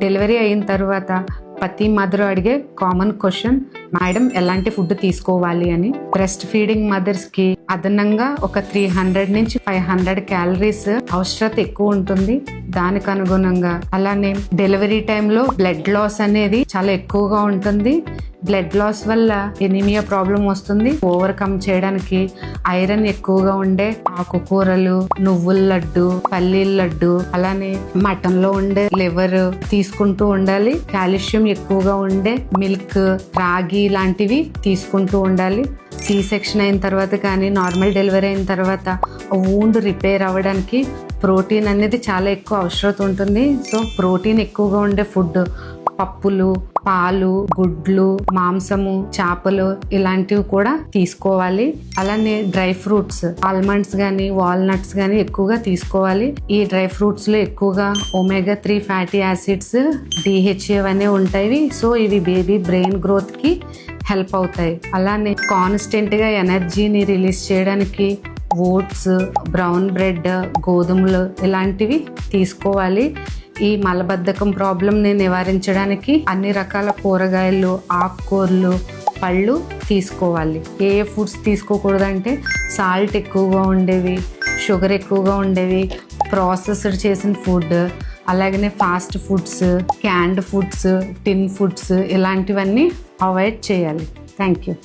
Delivery అయిన తర్వాత ప్రతి మదర్ అడిగే కామన్ క్వశ్చన్, మేడం ఎలాంటి ఫుడ్ తీసుకోవాలి అని. బ్రెస్ట్ ఫీడింగ్ మదర్స్ కి అదనంగా ఒక 300 నుంచి 500 క్యాలరీస్ అవసరత ఎక్కువ ఉంటుంది. దానికి అనుగుణంగా అలానే డెలివరీ టైంలో బ్లడ్ లాస్ అనేది చాలా ఎక్కువగా ఉంటుంది. బ్లడ్ లాస్ వల్ల ఎనీమియా ప్రాబ్లం వస్తుంది. ఓవర్కమ్ చేయడానికి ఐరన్ ఎక్కువగా ఉండే ఆకుకూరలు, నువ్వుల లడ్డు, పల్లీల లడ్డు, అలానే మటన్ లో ఉండే లివర్ తీసుకుంటూ ఉండాలి. కాల్షియం ఎక్కువగా ఉండే మిల్క్, రాగి లాంటివి తీసుకుంటూ ఉండాలి. సి సెక్షన్ అయిన తర్వాత కానీ నార్మల్ డెలివరీ అయిన తర్వాత వూండ్ రిపేర్ అవ్వడానికి ప్రోటీన్ అనేది చాలా ఎక్కువ అవసరం ఉంటుంది. సో ప్రోటీన్ ఎక్కువగా ఉండే ఫుడ్ పప్పులు, పాలు, గుడ్లు, మాంసము, చేపలు ఇలాంటివి కూడా తీసుకోవాలి. అలానే డ్రై ఫ్రూట్స్, ఆల్మండ్స్ కానీ వాల్నట్స్ కానీ ఎక్కువగా తీసుకోవాలి. ఈ డ్రై ఫ్రూట్స్ లో ఎక్కువగా ఒమేగా 3 ఫ్యాటీ యాసిడ్స్, DHA అనేవి ఉంటాయి. సో ఇవి బేబీ బ్రెయిన్ గ్రోత్ కి హెల్ప్ అవుతాయి. అలానే కాన్స్టెంట్ గా ఎనర్జీని రిలీజ్ చేయడానికి ఓట్స్, బ్రౌన్ బ్రెడ్, గోధుమలు ఇలాంటివి తీసుకోవాలి. ఈ మలబద్ధకం ప్రాబ్లంని నివారించడానికి అన్ని రకాల కూరగాయలు, ఆకుకూరలు, పళ్ళు తీసుకోవాలి. ఏ ఫుడ్స్ తీసుకోకూడదంటే సాల్ట్ ఎక్కువగా ఉండేవి, షుగర్ ఎక్కువగా ఉండేవి, ప్రాసెస్డ్ చేసిన ఫుడ్, అలాగనే ఫాస్ట్ ఫుడ్స్, క్యాన్డ్ ఫుడ్స్, టిన్ ఫుడ్స్ ఇలాంటివన్నీ అవాయిడ్ చేయాలి. Thank you.